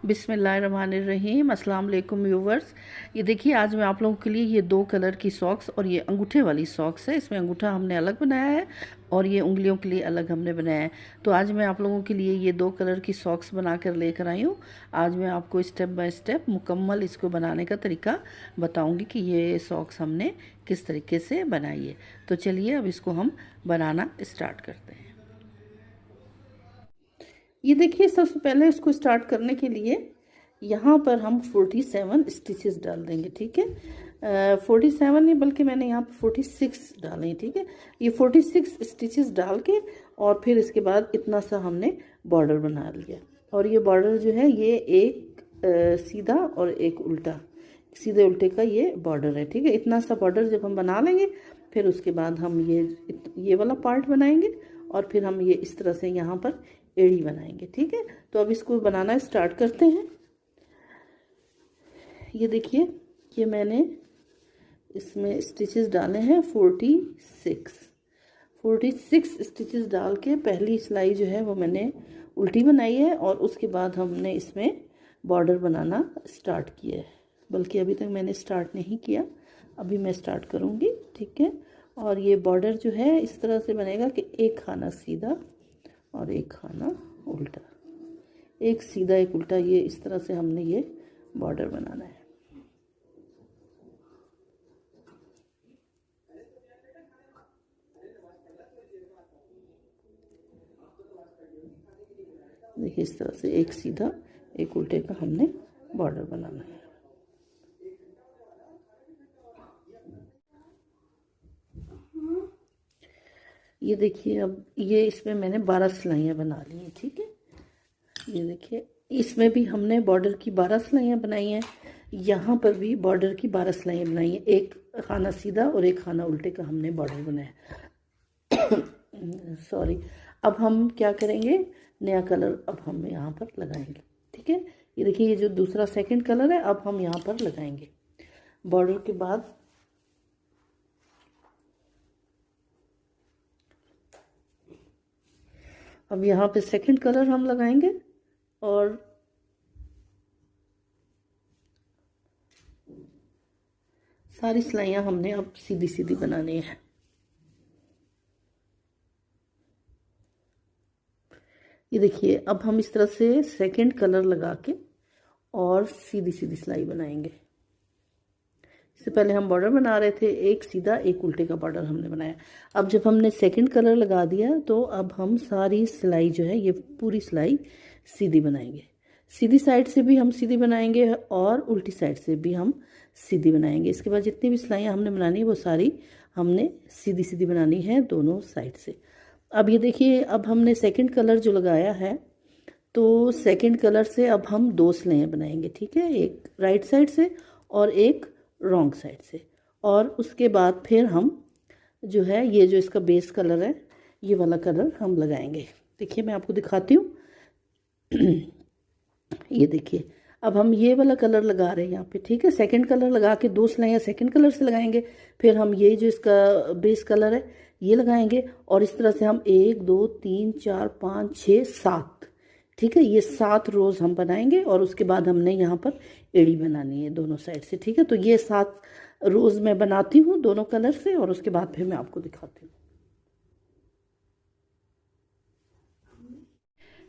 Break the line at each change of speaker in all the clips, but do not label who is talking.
बिस्मिल्लाहिर्रहमानिर्रहीम। अस्सलाम वालेकुम व्यूवर्स। ये देखिए, आज मैं आप लोगों के लिए ये दो कलर की सॉक्स और ये अंगूठे वाली सॉक्स है। इसमें अंगूठा हमने अलग बनाया है और ये उंगलियों के लिए अलग हमने बनाया है। तो आज मैं आप लोगों के लिए ये दो कलर की सॉक्स बना कर लेकर आई हूँ। आज मैं आपको स्टेप बाय स्टेप मुकम्मल इसको बनाने का तरीका बताऊँगी कि ये सॉक्स हमने किस तरीके से बनाई है। तो चलिए अब इसको हम बनाना स्टार्ट करते हैं। ये देखिए, सबसे पहले इसको स्टार्ट करने के लिए यहाँ पर हम 47 स्टिचेस डाल देंगे। ठीक है, 47 नहीं बल्कि मैंने यहाँ पर 46 डाले हैं। ठीक है, ये 46 स्टिचेस डाल के और फिर इसके बाद इतना सा हमने बॉर्डर बना लिया। और ये बॉर्डर जो है ये एक सीधा और एक उल्टा, सीधे उल्टे का ये बॉर्डर है। ठीक है, इतना सा बॉर्डर जब हम बना लेंगे फिर उसके बाद हम ये वाला पार्ट बनाएंगे और फिर हम ये इस तरह से यहाँ पर एड़ी बनाएंगे। ठीक है, तो अब इसको बनाना स्टार्ट करते हैं। ये देखिए, ये मैंने इसमें स्टिचेस डाले हैं 46 स्टिचेस डाल के पहली सिलाई जो है वो मैंने उल्टी बनाई है और उसके बाद हमने इसमें बॉर्डर बनाना स्टार्ट किया है। बल्कि अभी तक मैंने स्टार्ट नहीं किया, अभी मैं स्टार्ट करूँगी। ठीक है, और ये बॉर्डर जो है इस तरह से बनेगा कि एक खाना सीधा और एक खाना उल्टा, एक सीधा एक उल्टा, ये इस तरह से हमने ये बॉर्डर बनाना है। देखिए, इस तरह से एक सीधा एक उल्टे का हमने बॉर्डर बनाना है। ये देखिए, अब ये इसमें मैंने 12 सिलाइयाँ बना ली हैं। ठीक है, ये देखिए, इसमें भी हमने बॉर्डर की 12 सिलाइयाँ बनाई हैं, यहाँ पर भी बॉर्डर की 12 सिलाइयाँ बनाई हैं। एक खाना सीधा और एक खाना उल्टे का हमने बॉर्डर बनाया। सॉरी। अब हम क्या करेंगे, नया कलर अब हम यहाँ पर लगाएंगे। ठीक है, ये देखिए, ये जो दूसरा सेकंड कलर है अब हम यहाँ पर लगाएंगे। बॉर्डर के बाद अब यहाँ पे सेकंड कलर हम लगाएंगे और सारी सिलाइयाँ हमने अब सीधी सीधी बनानी है। ये देखिए, अब हम इस तरह से सेकंड कलर लगा के और सीधी सीधी सिलाई बनाएंगे। इससे पहले हम बॉर्डर बना रहे थे, एक सीधा एक उल्टे का बॉर्डर हमने बनाया। अब जब हमने सेकंड कलर लगा दिया तो अब हम सारी सिलाई जो है ये पूरी सिलाई सीधी बनाएंगे। सीधी साइड से भी हम सीधी बनाएंगे और उल्टी साइड से भी हम सीधी बनाएंगे। इसके बाद जितनी भी सिलाइयाँ हमने बनानी है वो सारी हमने सीधी सीधी बनानी है दोनों साइड से। अब ये देखिए, अब हमने सेकंड कलर जो लगाया है तो सेकंड कलर से अब हम दो सिलाइयाँ बनाएंगे। ठीक है, एक राइट साइड से और एक रॉन्ग साइड से। और उसके बाद फिर हम जो है ये जो इसका बेस कलर है ये वाला कलर हम लगाएंगे। देखिए, मैं आपको दिखाती हूँ। ये देखिए, अब हम ये वाला कलर लगा रहे हैं यहाँ पे। ठीक है, सेकंड कलर लगा के दो सिलाइयाँ सेकंड कलर से लगाएंगे, फिर हम ये जो इसका बेस कलर है ये लगाएंगे और इस तरह से हम 1 2 3 4 5 6 7, ठीक है, ये 7 रोज हम बनाएंगे और उसके बाद हमने यहाँ पर एड़ी बनानी है दोनों साइड से। ठीक है, तो ये 7 रोज मैं बनाती हूँ दोनों कलर से और उसके बाद फिर मैं आपको दिखाती हूँ।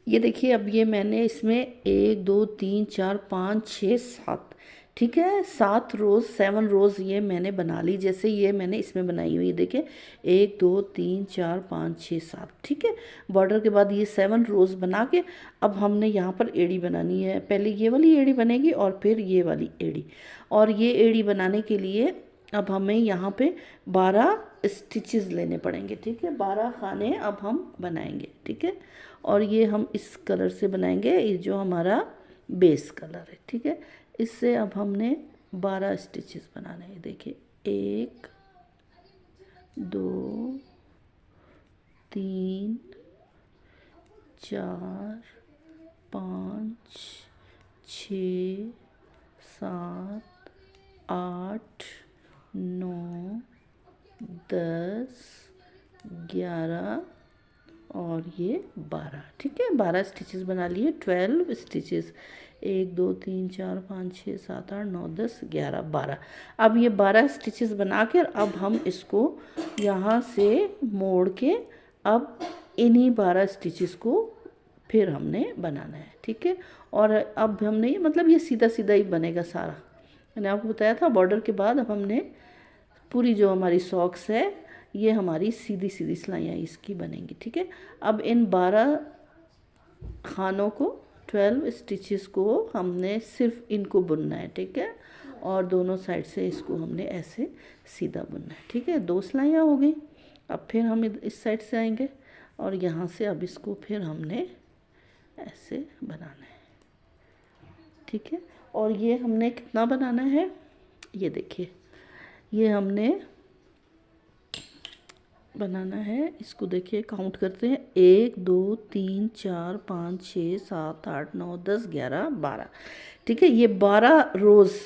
ये देखिए, अब ये मैंने इसमें 1 2 3 4 5 6 7, ठीक है, 7 रोज़ 7 रोज़ ये मैंने बना ली। जैसे ये मैंने इसमें बनाई हुई, देखिए 1 2 3 4 5 6 7, ठीक है। बॉर्डर के बाद ये 7 रोज़ बना के अब हमने यहाँ पर एड़ी बनानी है। पहले ये वाली एड़ी बनेगी और फिर ये वाली एड़ी। और ये एड़ी बनाने के लिए अब हमें यहाँ पे 12 स्टिचेस लेने पड़ेंगे। ठीक है, 12 खाने अब हम बनाएंगे। ठीक है, और ये हम इस कलर से बनाएंगे, ये जो हमारा बेस कलर है। ठीक है, इससे अब हमने 12 स्टिचेस बनाने हैं। देखिए, 1 2 3 4 5 6 7 8 9 10 11 और ये 12। ठीक है, 12 स्टिचेस बना लिए, 12 स्टिचेस। 1 2 3 4 5 6 7 8 9 10 11 12। अब ये 12 स्टिचेस बना कर अब हम इसको यहाँ से मोड़ के अब इन्हीं 12 स्टिचेस को फिर हमने बनाना है, ठीक है। और अब हमने मतलब ये सीधा सीधा ही बनेगा सारा। मैंने आपको बताया था बॉर्डर के बाद अब हमने पूरी जो हमारी सॉक्स है ये हमारी सीधी सीधी सिलाइयाँ इसकी बनेंगी, ठीक है। अब इन 12 खानों को 12 स्टिचेस को हमने सिर्फ इनको बुनना है, ठीक है। और दोनों साइड से इसको हमने ऐसे सीधा बुनना है, ठीक है। 2 सिलाइयाँ हो गई। अब फिर हम इस साइड से आएंगे और यहाँ से अब इसको फिर हमने ऐसे बनाना है, ठीक है। और ये हमने कितना बनाना है, ये देखिए, ये हमने बनाना है, इसको देखिए काउंट करते हैं, 1 2 3 4 5 6 7 8 9 10 11 12, ठीक है। ये 12 रोज़,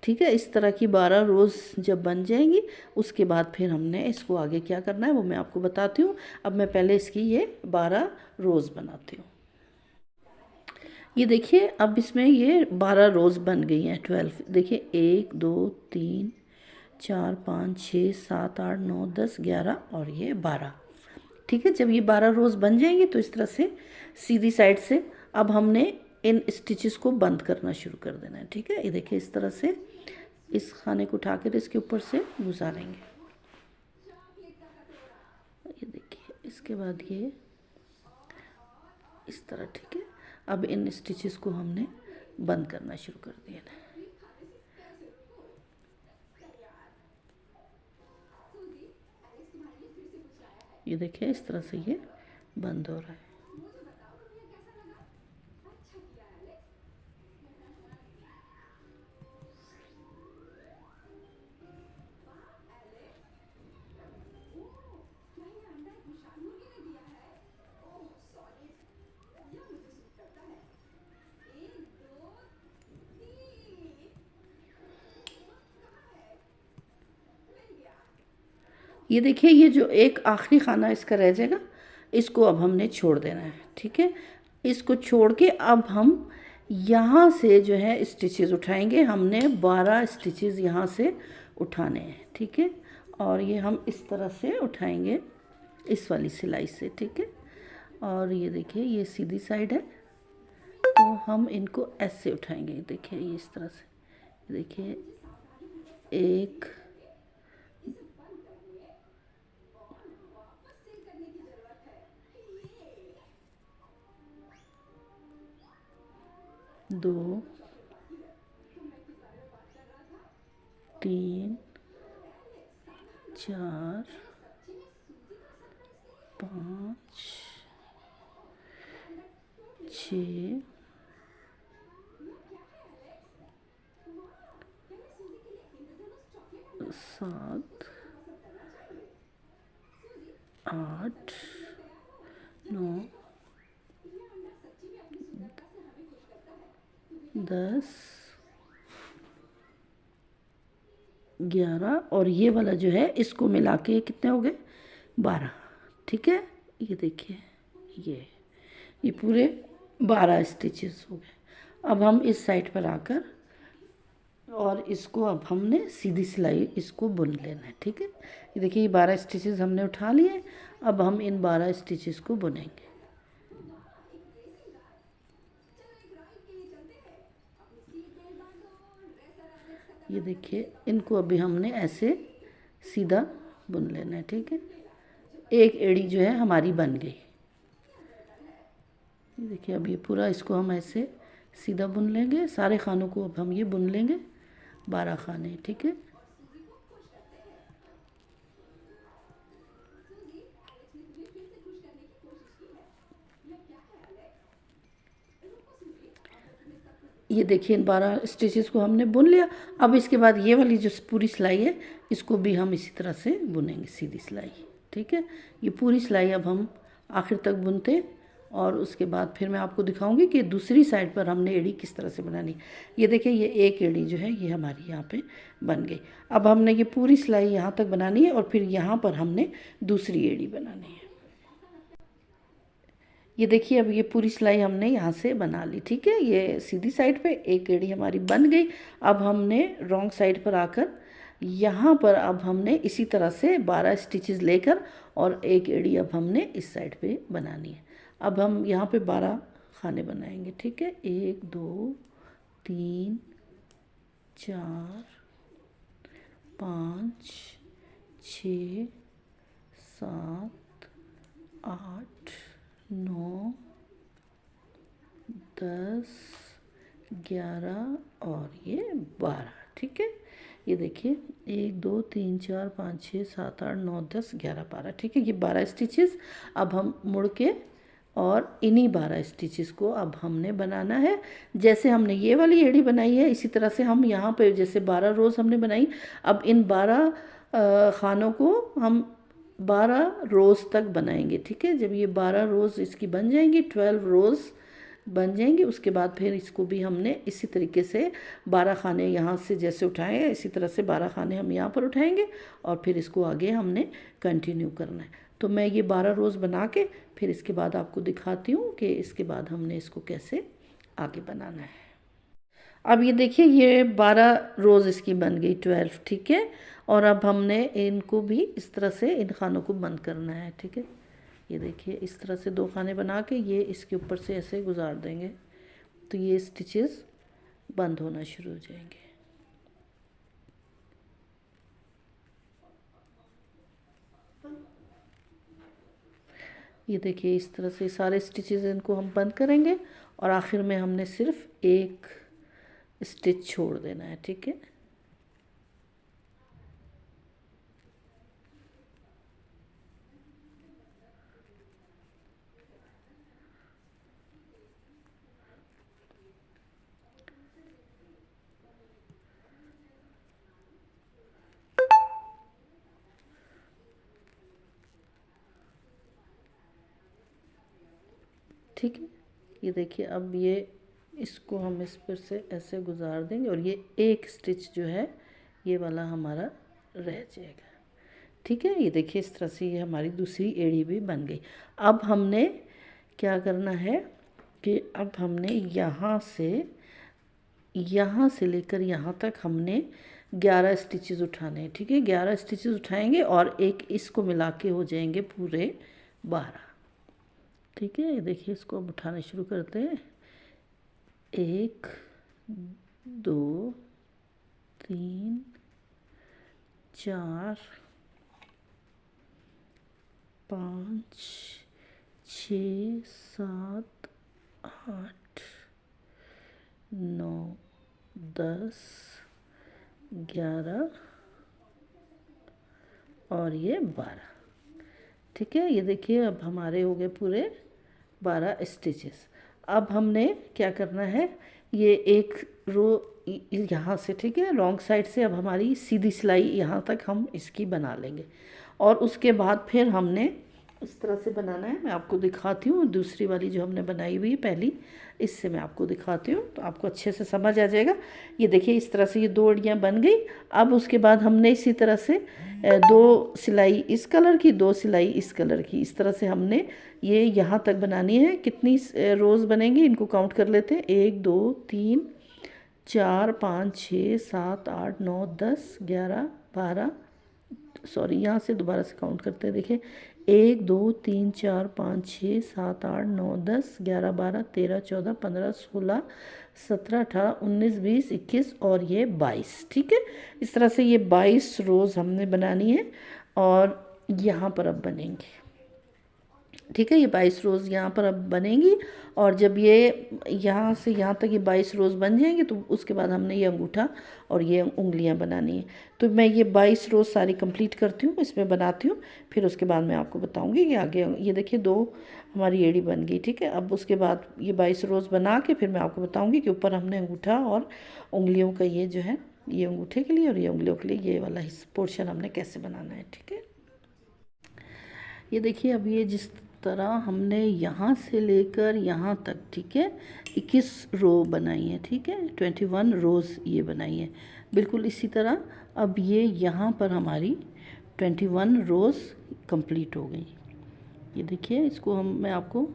ठीक है। इस तरह की 12 रोज़ जब बन जाएंगी उसके बाद फिर हमने इसको आगे क्या करना है वो मैं आपको बताती हूँ। अब मैं पहले इसकी ये 12 रोज़ बनाती हूँ। ये देखिए अब इसमें ये 12 रोज़ बन गई हैं, 12। देखिए 1 2 3 4 5 6 7 8 9 10 11 और ये 12, ठीक है। जब ये 12 रोज़ बन जाएंगी तो इस तरह से सीधी साइड से अब हमने इन स्टिचेस को बंद करना शुरू कर देना है, ठीक है। ये देखिए इस तरह से इस खाने को उठाकर इसके ऊपर से गुजारेंगे। ये देखिए इसके बाद ये इस तरह, ठीक है। अब इन स्टिचेस को हमने बंद करना शुरू कर दिया है। ये देखिए इस तरह से ये बंद हो रहा है। ये देखिए ये जो एक आखिरी खाना इसका रह जाएगा इसको अब हमने छोड़ देना है, ठीक है। इसको छोड़ के अब हम यहाँ से जो है स्टिचेस उठाएंगे। हमने 12 स्टिचेस यहाँ से उठाने हैं, ठीक है। और ये हम इस तरह से उठाएंगे इस वाली सिलाई से, ठीक है। और ये देखिए ये सीधी साइड है तो हम इनको ऐसे उठाएंगे। देखिए ये इस तरह से, देखिए 1 2 3 4 5 6 7 8 9 10 11 और ये वाला जो है इसको मिला के कितने हो गए 12, ठीक है। ये देखिए ये पूरे 12 स्टिचेस हो गए। अब हम इस साइड पर आकर और इसको अब हमने सीधी सिलाई इसको बुन लेना है, ठीक है। ये देखिए ये 12 स्टिचेस हमने उठा लिए। अब हम इन 12 स्टिचेस को बुनेंगे। ये देखिए इनको अभी हमने ऐसे सीधा बुन लेना है, ठीक है। एक एड़ी जो है हमारी बन गई। ये देखिए अब ये पूरा इसको हम ऐसे सीधा बुन लेंगे। सारे खानों को अब हम ये बुन लेंगे, 12 खाने, ठीक है। ये देखिए इन 12 स्टिचेस को हमने बुन लिया। अब इसके बाद ये वाली जो पूरी सिलाई है इसको भी हम इसी तरह से बुनेंगे, सीधी सिलाई, ठीक है। ये पूरी सिलाई अब हम आखिर तक बुनते और उसके बाद फिर मैं आपको दिखाऊंगी कि दूसरी साइड पर हमने एड़ी किस तरह से बनानी। ये देखिए ये एक एड़ी जो है ये हमारी यहाँ पे बन गई। अब हमने ये पूरी सिलाई यहाँ तक बनानी है और फिर यहाँ पर हमने दूसरी एड़ी बनानी है। ये देखिए अब ये पूरी सिलाई हमने यहाँ से बना ली, ठीक है। ये सीधी साइड पे एक एड़ी हमारी बन गई। अब हमने रॉन्ग साइड पर आकर यहाँ पर अब हमने इसी तरह से 12 स्टिचेस लेकर और एक एड़ी अब हमने इस साइड पे बनानी है। अब हम यहाँ पे 12 खाने बनाएंगे, ठीक है। 1 2 3 4 5 6 7 8 9 10 11 और ये 12, ठीक है। ये देखिए 1 2 3 4 5 6 7 8 9 10 11 12, ठीक है। ये 12 स्टिचेस अब हम मुड़ के और इन्हीं 12 स्टिचेस को अब हमने बनाना है। जैसे हमने ये वाली एड़ी बनाई है इसी तरह से हम यहाँ पे जैसे 12 रोज़ हमने बनाई, अब इन 12 खानों को हम 12 रोज़ तक बनाएंगे, ठीक है। जब ये 12 रोज़ इसकी बन जाएंगी, 12 रोज़ बन जाएंगे, उसके बाद फिर इसको भी हमने इसी तरीके से 12 खाने यहाँ से जैसे उठाए इसी तरह से 12 खाने हम यहाँ पर उठाएंगे और फिर इसको आगे हमने कंटिन्यू करना है। तो मैं ये 12 रोज़ बना के फिर इसके बाद आपको दिखाती हूँ कि इसके बाद हमने इसको कैसे आगे बनाना है। अब ये देखिए ये 12 रोज़ इसकी बन गई, 12, ठीक है। और अब हमने इनको भी इस तरह से इन खानों को बंद करना है, ठीक है। ये देखिए इस तरह से 2 खाने बना के ये इसके ऊपर से ऐसे गुजार देंगे तो ये स्टिचेस बंद होना शुरू हो जाएंगे। ये देखिए इस तरह से सारे स्टिचेस इनको हम बंद करेंगे और आखिर में हमने सिर्फ एक स्टिच छोड़ देना है, ठीक है। ठीक है, ये देखिए अब ये इसको हम इस पर से ऐसे गुजार देंगे और ये एक स्टिच जो है ये वाला हमारा रह जाएगा, ठीक है। ये देखिए इस तरह से ये हमारी दूसरी एड़ी भी बन गई। अब हमने क्या करना है कि अब हमने यहाँ से लेकर यहाँ तक हमने 11 स्टिचेस उठाने हैं, ठीक है। 11 स्टिचेस उठाएंगे और एक इसको मिला के हो जाएंगे पूरे 12, ठीक है। ये देखिए इसको अब उठाना शुरू करते हैं। 1 2 3 4 5 6 7 8 9 10 11 और ये 12, ठीक है। ये देखिए अब हमारे हो गए पूरे 12 स्टिचेस। अब हमने क्या करना है, ये एक रो यहाँ से, ठीक है, रॉन्ग साइड से अब हमारी सीधी सिलाई यहाँ तक हम इसकी बना लेंगे और उसके बाद फिर हमने इस तरह से बनाना है। मैं आपको दिखाती हूँ दूसरी वाली जो हमने बनाई हुई है पहली, इससे मैं आपको दिखाती हूँ तो आपको अच्छे से समझ आ जाएगा। ये देखिए इस तरह से ये 2 एड़ियाँ बन गई। अब उसके बाद हमने इसी तरह से 2 सिलाई इस कलर की, 2 सिलाई इस कलर की, इस तरह से हमने ये यहाँ तक बनानी है। कितनी रोज़ बनेंगी इनको काउंट कर लेते हैं। 1 2 3 4 5 6 7 8 9 10 11 12, सॉरी यहाँ से दोबारा से काउंट करते हैं। देखिए 1 2 3 4 5 6 7 8 9 10 11 12 13 14 15 16 17 18 19 20 21 और ये 22, ठीक है। इस तरह से ये 22 रोज़ हमने बनानी है और यहाँ पर अब बनेंगे, ठीक है। ये 22 रोज़ यहाँ पर अब बनेंगी और जब ये यहाँ से यहाँ तक ये 22 रोज़ बन जाएंगे तो उसके बाद हमने ये अंगूठा और ये उंगलियाँ बनानी है। तो मैं ये 22 रोज़ सारी कंप्लीट करती हूँ, इसमें बनाती हूँ, फिर उसके बाद मैं आपको बताऊँगी कि आगे। ये देखिए 2 हमारी एड़ी बन गई, ठीक है। अब उसके बाद ये 22 रोज़ बना के फिर मैं आपको बताऊँगी कि ऊपर हमने अंगूठा और उंगलियों का ये जो है, ये अंगूठे के लिए और ये उंगलियों के लिए ये वाला पोर्शन हमने कैसे बनाना है, ठीक है। ये देखिए अब ये जिस तरह हमने यहाँ से लेकर यहाँ तक, ठीक है, 21 रो बनाई है, ठीक है, 21 रोज़ ये बनाई है बिल्कुल इसी तरह। अब ये यहाँ पर हमारी 21 रोज़ कंप्लीट हो गई। ये देखिए इसको मैं आपको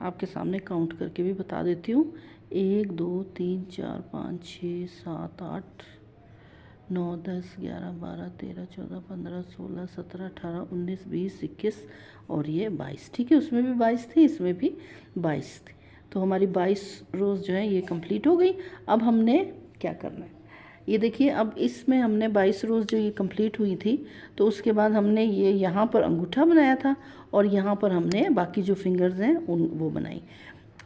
आपके सामने काउंट करके भी बता देती हूँ। 1 2 3 4 5 6 7 8 9 10 11 12 13 14 15 16 17 18 19 20 21 और ये 22। ठीक है, उसमें भी 22 थी, इसमें भी 22 थी। तो हमारी 22 रोज़ जो है ये कंप्लीट हो गई। अब हमने क्या करना है, ये देखिए, अब इसमें हमने 22 रोज़ जो ये कंप्लीट हुई थी, तो उसके बाद हमने ये यहाँ पर अंगूठा बनाया था और यहाँ पर हमने बाकी जो फिंगर्स हैं उन वो बनाई।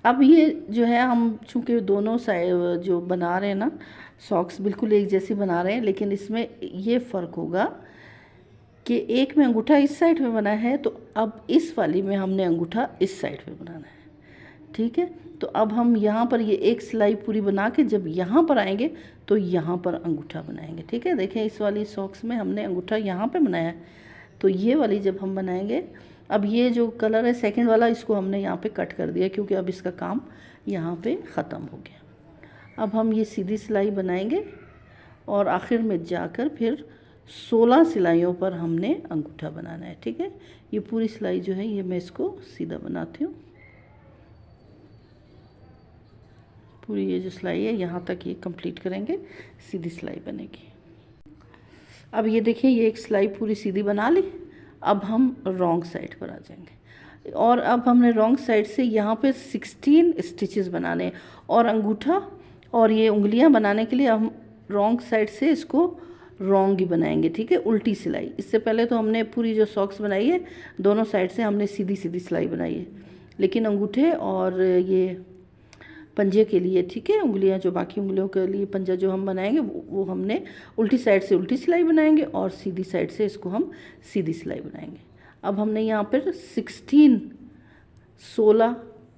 अब ये जो है हम चूँकि दोनों साइड जो बना रहे हैं ना, सॉक्स बिल्कुल एक जैसी बना रहे हैं, लेकिन इसमें ये फ़र्क होगा कि एक में अंगूठा इस साइड पे बना है, तो अब इस वाली में हमने अंगूठा इस साइड पे बनाना है। ठीक है, तो अब हम यहाँ पर ये एक सिलाई पूरी बना के जब यहाँ पर आएंगे तो यहाँ पर अंगूठा बनाएंगे। ठीक है, देखें इस वाली सॉक्स में हमने अंगूठा यहाँ पे बनाया है, तो ये वाली जब हम बनाएंगे, अब ये जो कलर है सेकंड वाला, इसको हमने यहाँ पे कट कर दिया क्योंकि अब इसका काम यहाँ पे ख़त्म हो गया। अब हम ये सीधी सिलाई बनाएंगे और आखिर में जाकर फिर 16 सिलाइयों पर हमने अंगूठा बनाना है। ठीक है, ये पूरी सिलाई जो है ये मैं इसको सीधा बनाती हूँ। पूरी ये जो सिलाई है यहाँ तक ये कंप्लीट करेंगे, सीधी सिलाई बनेगी। अब ये देखिए, ये एक सिलाई पूरी सीधी बना ली। अब हम रॉन्ग साइड पर आ जाएंगे और अब हमने रॉन्ग साइड से यहाँ पे 16 स्टिचेस बनाने हैं और अंगूठा और ये उंगलियाँ बनाने के लिए हम रॉन्ग साइड से इसको रॉन्ग ही बनाएंगे। ठीक है, उल्टी सिलाई। इससे पहले तो हमने पूरी जो सॉक्स बनाई है दोनों साइड से हमने सीधी सीधी सिलाई बनाई है, लेकिन अंगूठे और ये पंजे के लिए, ठीक है, उंगलियां जो बाकी उंगलियों के लिए पंजा जो हम बनाएंगे वो हमने उल्टी साइड से उल्टी सिलाई बनाएंगे और सीधी साइड से इसको हम सीधी सिलाई बनाएंगे। अब हमने यहाँ पर 16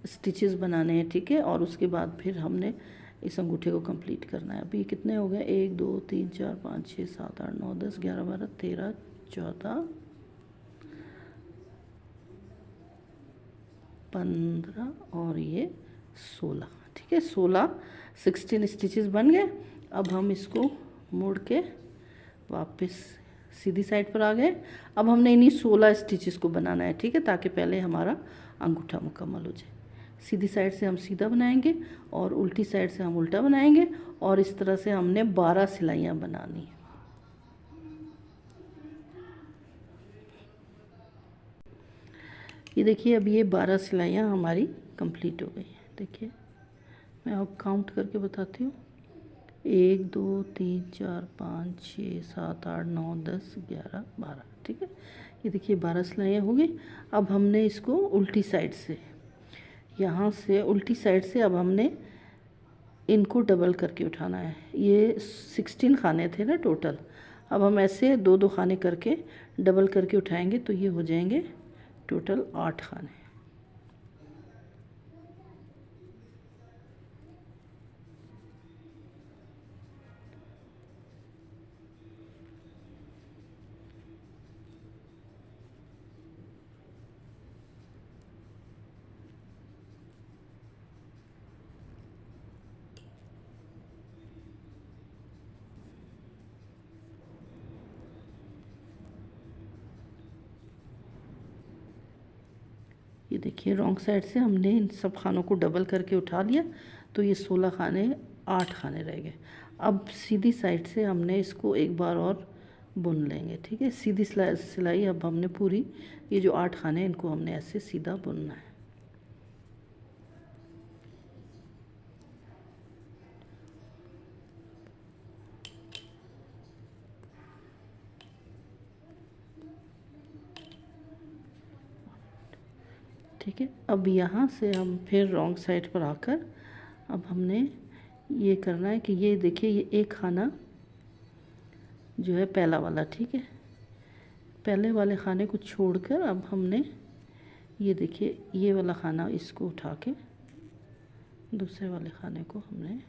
स्टिचेस बनाने हैं। ठीक है, और उसके बाद फिर हमने इस अंगूठे को कंप्लीट करना है। अभी कितने हो गए, 1 2 3 4 5 6 7 8 9 10 11 12 13 14 15 और ये 16। ठीक है, 16 स्टिचेस बन गए। अब हम इसको मोड़ के वापस सीधी साइड पर आ गए। अब हमने इन्हीं 16 स्टिचेस को बनाना है। ठीक है, ताकि पहले हमारा अंगूठा मुकम्मल हो जाए। सीधी साइड से हम सीधा बनाएंगे और उल्टी साइड से हम उल्टा बनाएंगे और इस तरह से हमने 12 सिलाइयाँ बनानी है। ये देखिए, अब ये 12 सिलाइयाँ हमारी कंप्लीट हो गई हैं। देखिए, मैं अब काउंट करके बताती हूँ। 1 2 3 4 5 6 7 8 9 10 11 12। ठीक है, ये देखिए 12 सिलाइयाँ हो गई। अब हमने इसको उल्टी साइड से, यहाँ से उल्टी साइड से अब हमने इनको डबल करके उठाना है। ये 16 खाने थे ना टोटल, अब हम ऐसे 2 खाने करके डबल करके उठाएंगे तो ये हो जाएंगे टोटल 8 खाने। ये देखिए, रॉन्ग साइड से हमने इन सब खानों को डबल करके उठा लिया तो ये 16 खाने, 8 खाने रह गए। अब सीधी साइड से हमने इसको एक बार और बुन लेंगे। ठीक है, सीधी सिलाई अब हमने पूरी ये जो 8 खाने इनको हमने ऐसे सीधा बुनना है। ठीक है, अब यहाँ से हम फिर रॉन्ग साइड पर आकर अब हमने ये करना है कि ये देखिए, ये एक खाना जो है पहला वाला, ठीक है, पहले वाले खाने को छोड़कर अब हमने ये देखिए ये वाला खाना इसको उठा के दूसरे वाले खाने को हमने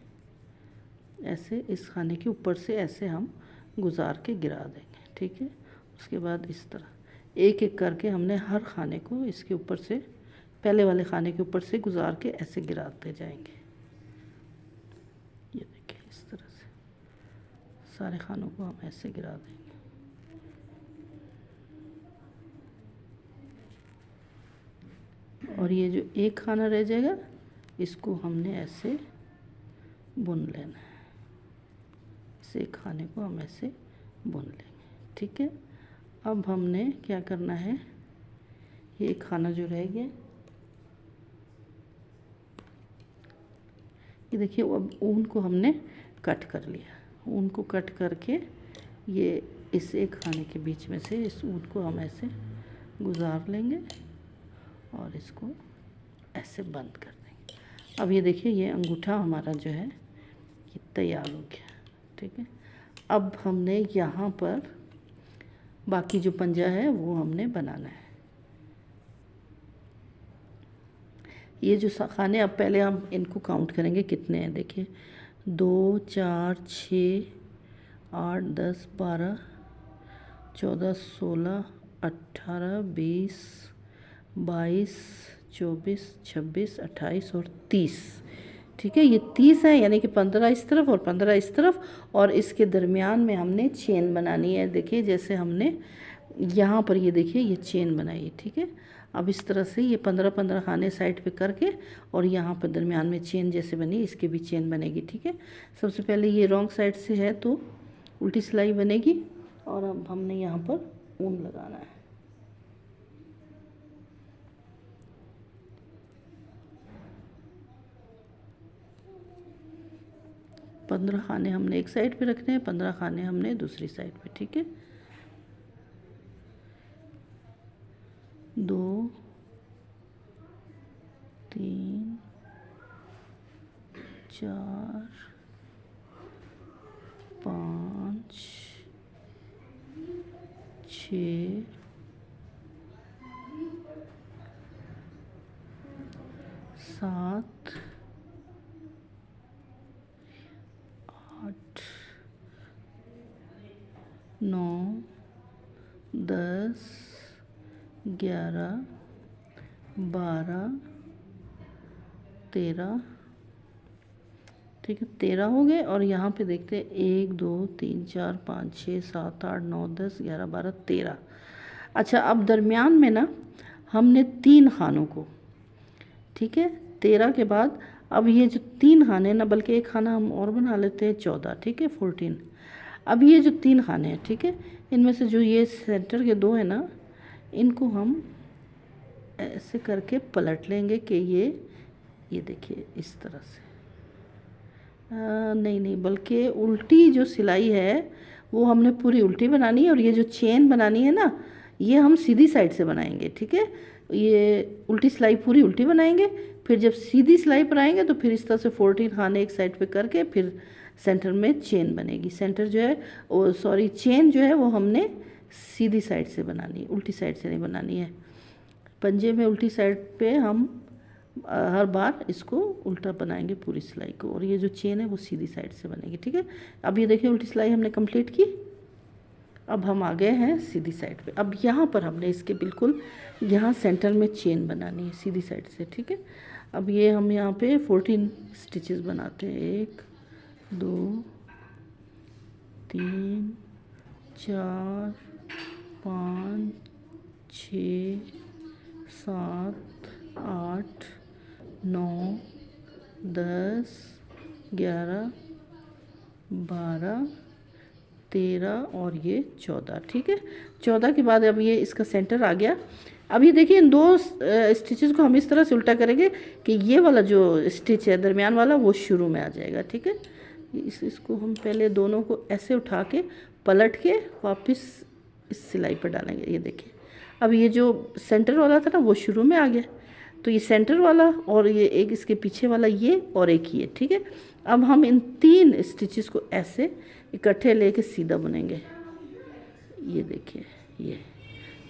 ऐसे इस खाने के ऊपर से ऐसे हम गुजार के गिरा देंगे। ठीक है, उसके बाद इस तरह एक एक करके हमने हर खाने को इसके ऊपर से, पहले वाले खाने के ऊपर से गुजार के ऐसे गिराते जाएंगे। ये देखिए, इस तरह से सारे खानों को हम ऐसे गिरा देंगे। और ये जो एक खाना रह जाएगा इसको हमने ऐसे बुन लेना है, इसे खाने को हम ऐसे बुन लेंगे, ठीक है। अब हमने क्या करना है, ये खाना जो रह गया ये देखिए, अब ऊन को हमने कट कर लिया, ऊन को कट करके ये इस एक खाने के बीच में से इस ऊन को हम ऐसे गुजार लेंगे और इसको ऐसे बंद कर देंगे। अब ये देखिए, ये अंगूठा हमारा जो है ये तैयार हो गया, ठीक है। अब हमने यहाँ पर बाकी जो पंजा है वो हमने बनाना है। ये जो खाने, अब पहले हम इनको काउंट करेंगे कितने हैं। देखिए 2 4 6 8 10 12 14 16 18 20 22 24 26 28 और 30, ठीक है। ये 30 है, यानी कि 15 इस तरफ और 15 इस तरफ, और इसके दरमियान में हमने चेन बनानी है। देखिए जैसे हमने यहाँ पर ये देखिए ये चेन बनाई है, ठीक है। अब इस तरह से ये 15-15 खाने साइड पे करके और यहाँ पर दरमियान में चेन जैसे बनी इसके भी चेन बनेगी, ठीक है। सबसे पहले ये रॉन्ग साइड से है तो उल्टी सिलाई बनेगी, और अब हमने यहाँ पर ऊन लगाना है। पंद्रह खाने हमने एक साइड पे रखने हैं, 15 खाने हमने दूसरी साइड पे, ठीक है। 2 3 4 5 6 7 8 9 10 11 12 13, ठीक है। 13 हो गए, और यहाँ पे देखते हैं 1 2 3 4 5 6 7 8 9 10 11 12 13। अच्छा, अब दरमियान में ना हमने 3 खानों को, ठीक है। 13 के बाद अब ये जो 3 खाने ना, बल्कि एक खाना हम और बना लेते हैं, 14, ठीक है, 14। अब ये जो 3 खाने हैं, ठीक है, इनमें से जो ये सेंटर के 2 है ना, इनको हम ऐसे करके पलट लेंगे कि ये देखिए इस तरह से, नहीं बल्कि उल्टी जो सिलाई है वो हमने पूरी उल्टी बनानी है, और ये जो चेन बनानी है ना ये हम सीधी साइड से बनाएंगे, ठीक है। ये उल्टी सिलाई पूरी उल्टी बनाएंगे, फिर जब सीधी सिलाई पर आएंगे तो फिर इस तरह से 14 खाने एक साइड पे करके फिर सेंटर में चेन बनेगी। सेंटर जो है वो चेन जो है वो हमने सीधी साइड से बनानी है, उल्टी साइड से नहीं बनानी है। पंजे में उल्टी साइड पे हम हर बार इसको उल्टा बनाएंगे पूरी सिलाई को, और ये जो चेन है वो सीधी साइड से बनेगी, ठीक है। अब ये देखिए उल्टी सिलाई हमने कंप्लीट की, अब हम आ गए हैं सीधी साइड पे। अब यहाँ पर हमने इसके बिल्कुल यहाँ सेंटर में चेन बनानी है सीधी साइड से, ठीक है। अब ये हम यहाँ पे 14 स्टिचेस बनाते हैं, 1 2 3 4 5 6 7 8 9 10 11 12 13 और ये 14, ठीक है। 14 के बाद अब ये इसका सेंटर आ गया। अब ये देखिए इन 2 स्टिचेस को हम इस तरह से उल्टा करेंगे कि ये वाला जो स्टिच है दरमियान वाला वो शुरू में आ जाएगा, ठीक है। इसको हम पहले दोनों को ऐसे उठा के पलट के वापस इस सिलाई पर डालेंगे। ये देखिए अब ये जो सेंटर वाला था ना वो शुरू में आ गया, तो ये सेंटर वाला और ये एक इसके पीछे वाला ये और एक ये, ठीक है। अब हम इन 3 स्टिचेस को ऐसे इकट्ठे लेके सीधा बुनेंगे, ये देखिए ये,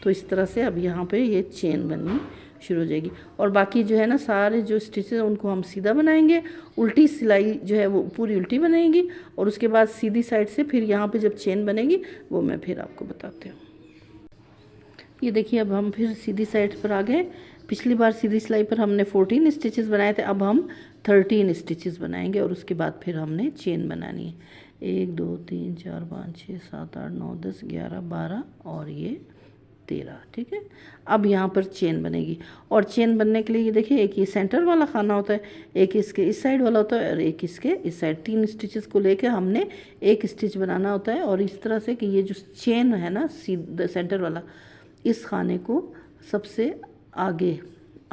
तो इस तरह से अब यहाँ पे ये चेन बननी शुरू हो जाएगी। और बाकी जो है ना सारे जो स्टिचेस हैं उनको हम सीधा बनाएंगे, उल्टी सिलाई जो है वो पूरी उल्टी बनेगी, और उसके बाद सीधी साइड से फिर यहाँ पे जब चेन बनेगी वो मैं फिर आपको बताती हूँ। ये देखिए अब हम फिर सीधी साइड पर आ गए। पिछली बार सीधी सिलाई पर हमने 14 स्टिचेस बनाए थे, अब हम 13 स्टिचेस बनाएंगे, और उसके बाद फिर हमने चेन बनानी है। 1 2 3 4 5 6 7 8 9 10 11 12 और ये 13, ठीक है। अब यहाँ पर चेन बनेगी, और चेन बनने के लिए ये देखिए, एक ये सेंटर वाला खाना होता है, एक इसके इस साइड वाला होता है और एक इसके इस साइड। 3 स्टिचेस को लेकर हमने एक स्टिच बनाना होता है, और इस तरह से कि ये जो चेन है ना सीधा सेंटर वाला, इस खाने को सबसे आगे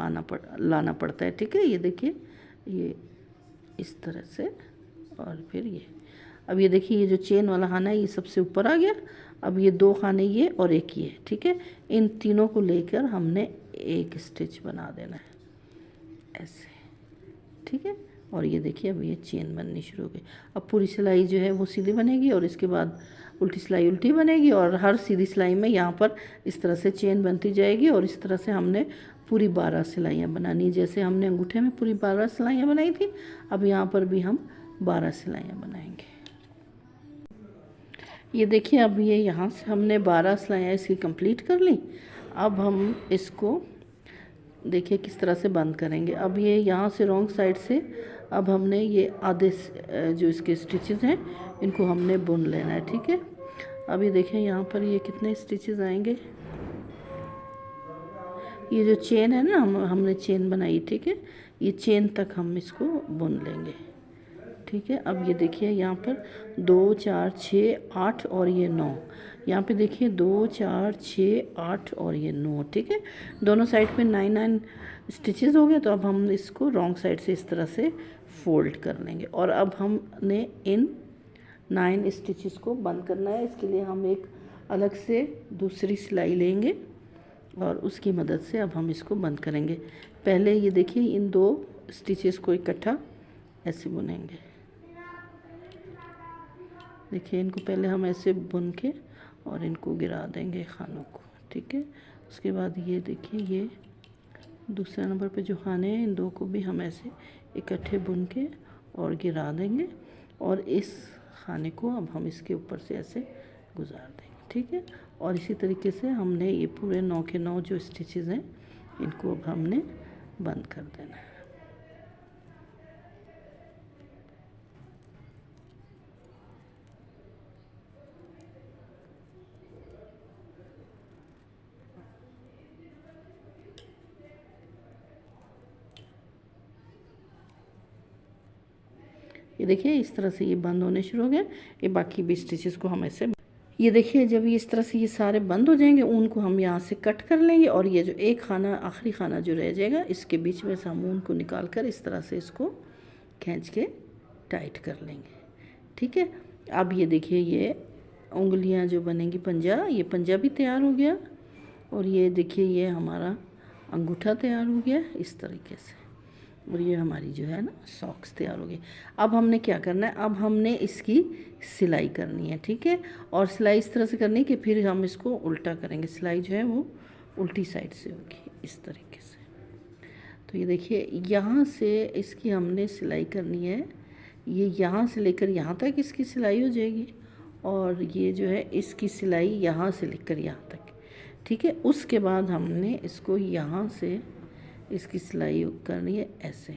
लाना पड़ता है, ठीक है। ये देखिए, ये इस तरह से, और फिर ये, अब ये देखिए, ये जो चेन वाला खाना है ये सबसे ऊपर आ गया। अब ये 2 खाने ये और एक ये, ठीक है। इन तीनों को लेकर हमने एक स्टिच बना देना है ऐसे, ठीक है। और ये देखिए, अब ये चेन बननी शुरू हो गई। अब पूरी सिलाई जो है वो सीधी बनेगी, और इसके बाद उल्टी सिलाई उल्टी बनेगी, और हर सीधी सिलाई में यहाँ पर इस तरह से चेन बनती जाएगी। और इस तरह से हमने पूरी 12 सिलाइयाँ बनानी, जैसे हमने अंगूठे में पूरी 12 सिलाइयाँ बनाई थी, अब यहाँ पर भी हम 12 सिलाइयाँ बनाएंगे। ये देखिए, अब ये यहाँ से हमने 12 सिलाइयाँ इसकी कंप्लीट कर ली। अब हम इसको देखिए किस तरह से बंद करेंगे। अब ये यहाँ से रॉन्ग साइड से अब हमने ये आधे जो इसके स्टिचेस हैं इनको हमने बुन लेना है, ठीक है। अब ये देखें यहाँ पर ये कितने स्टिचेस आएंगे। ये जो चेन है ना, हमने चेन बनाई, ठीक है, ये चेन तक हम इसको बुन लेंगे, ठीक है। अब ये देखिए, यहाँ पर 2 4 6 8 और ये 9, यहाँ पे देखिए 2 4 6 8 और ये 9, ठीक है। दोनों साइड पे 9 स्टिचेस हो गए। तो अब हम इसको रॉन्ग साइड से इस तरह से फोल्ड कर लेंगे, और अब हमने इन 9 स्टिचेस को बंद करना है। इसके लिए हम एक अलग से दूसरी सिलाई लेंगे, और उसकी मदद से अब हम इसको बंद करेंगे। पहले ये देखिए, इन 2 स्टिचेस को इकट्ठा ऐसे बुनेंगे। देखिए, इनको पहले हम ऐसे बुन के और इनको गिरा देंगे खानों को, ठीक है। उसके बाद ये देखिए, ये दूसरे नंबर पे जो खाने हैं इन 2 को भी हम ऐसे इकट्ठे बुन के और गिरा देंगे, और इस खाने को अब हम इसके ऊपर से ऐसे गुजार देंगे, ठीक है। और इसी तरीके से हमने ये पूरे 9 के 9 जो स्टिचेस हैं इनको अब हमने बंद कर देना है। ये देखिए, इस तरह से ये बंद होने शुरू हो गए। ये बाकी भी स्टिचेस को हम ऐसे, ये देखिए, जब ये इस तरह से ये सारे बंद हो जाएंगे, ऊन को हम यहाँ से कट कर लेंगे, और ये जो एक खाना आखिरी खाना जो रह जाएगा इसके बीच में से हम ऊन को निकाल कर इस तरह से इसको खींच के टाइट कर लेंगे, ठीक है। अब ये देखिए, ये उंगलियाँ जो बनेंगी पंजा, ये पंजा भी तैयार हो गया, और ये देखिए ये हमारा अंगूठा तैयार हो गया इस तरीके से, और ये हमारी जो है ना सॉक्स तैयार हो गई। अब हमने क्या करना है, अब हमने इसकी सिलाई करनी है, ठीक है। और सिलाई इस तरह से करनी है कि फिर हम इसको उल्टा करेंगे, सिलाई जो है वो उल्टी साइड से होगी इस तरीके से। तो ये देखिए, यहाँ से इसकी हमने सिलाई करनी है, ये यहाँ से लेकर यहाँ तक इसकी सिलाई हो जाएगी, और ये जो है इसकी सिलाई यहाँ से लेकर यहाँ तक, ठीक है। उसके बाद हमने इसको यहाँ से इसकी सिलाई करनी है ऐसे,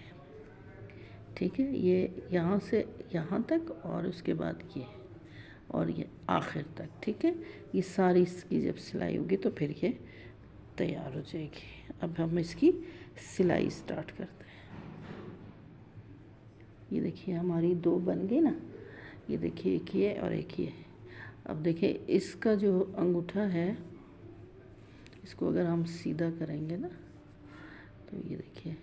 ठीक है। ये यहाँ से यहाँ तक, और उसके बाद ये, और ये आखिर तक, ठीक है। ये सारी इसकी जब सिलाई होगी तो फिर ये तैयार हो जाएगी। अब हम इसकी सिलाई स्टार्ट करते हैं। ये देखिए, हमारी 2 बन गई ना। ये देखिए, एक ये और एक ये। अब देखिए, इसका जो अंगूठा है इसको अगर हम सीधा करेंगे ना, तो ये देखिए,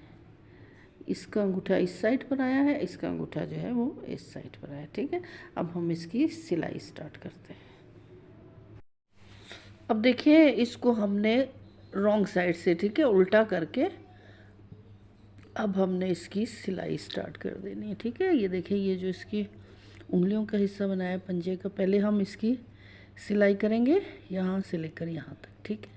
इसका अंगूठा इस साइड पर आया है, इसका अंगूठा जो है वो इस साइड पर आया है, ठीक है। अब हम इसकी सिलाई स्टार्ट करते हैं। अब देखिए, इसको हमने रॉन्ग साइड से, ठीक है, उल्टा करके अब हमने इसकी सिलाई स्टार्ट कर देनी है, ठीक है। ये देखिए, ये जो इसकी उंगलियों का हिस्सा बनाया है पंजे का, पहले हम इसकी सिलाई करेंगे यहाँ से लेकर यहाँ तक, ठीक है।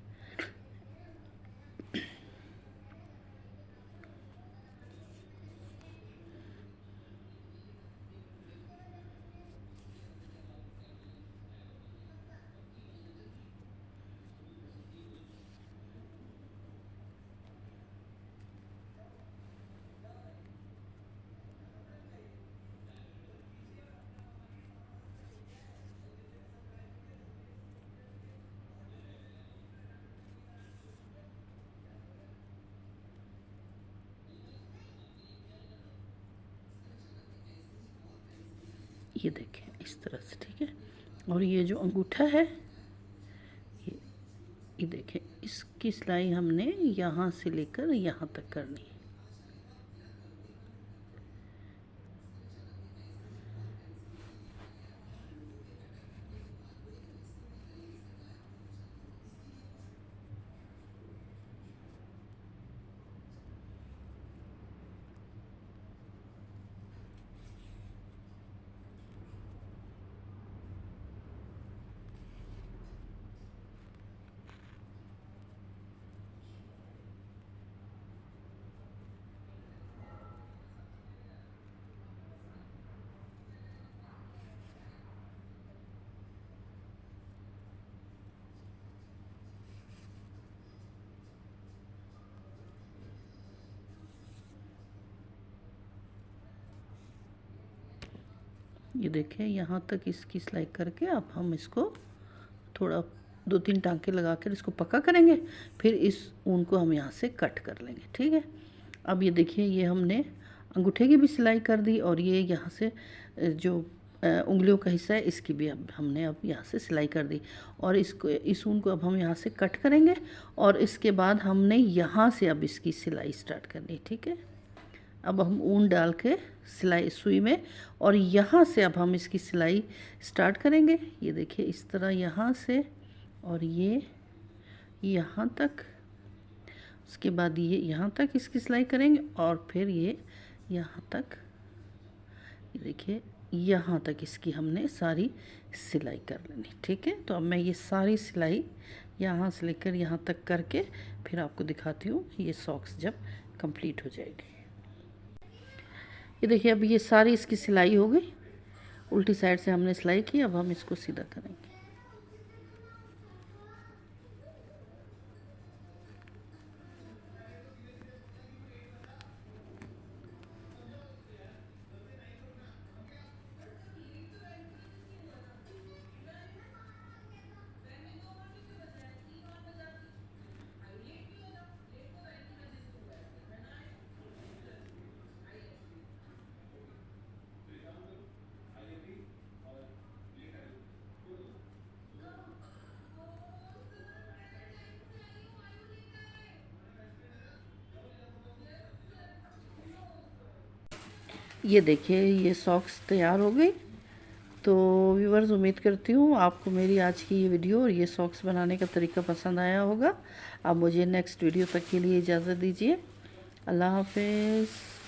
ये देखें इस तरह से, ठीक है। और ये जो अंगूठा है ये देखें, इसकी सिलाई हमने यहाँ से लेकर यहाँ तक करनी है। ये देखिए यहाँ तक इसकी सिलाई करके अब हम इसको थोड़ा 2-3 टांके लगा कर इसको पक्का करेंगे, फिर इस ऊन को हम यहाँ से कट कर लेंगे, ठीक है। अब ये देखिए ये हमने अंगूठे की भी सिलाई कर दी और ये यहाँ से जो उंगलियों का हिस्सा है इसकी भी अब हमने यहाँ से सिलाई कर दी। और इस ऊन को अब हम यहाँ से कट करेंगे और इसके बाद हमने यहाँ से अब इसकी सिलाई स्टार्ट करनी, ठीक है। अब हम ऊन डाल के सिलाई सुई में और यहाँ से अब हम इसकी सिलाई स्टार्ट करेंगे। ये देखिए इस तरह यहाँ से और ये यहाँ तक, उसके बाद ये यहाँ तक इसकी सिलाई करेंगे और फिर ये यहाँ तक, ये देखिए यहाँ तक इसकी हमने सारी सिलाई कर लेनी, ठीक है। तो अब मैं ये सारी सिलाई यहाँ से लेकर यहाँ तक करके फिर आपको दिखाती हूँ ये सॉक्स जब कंप्लीट हो जाएगी। ये देखिए अब ये सारी इसकी सिलाई हो गई, उल्टी साइड से हमने सिलाई की। अब हम इसको सीधा करेंगे। ये देखिए ये सॉक्स तैयार हो गई। तो व्यूअर्स उम्मीद करती हूँ आपको मेरी आज की ये वीडियो और ये सॉक्स बनाने का तरीका पसंद आया होगा। अब मुझे नेक्स्ट वीडियो तक के लिए इजाज़त दीजिए। अल्लाह हाफिज़।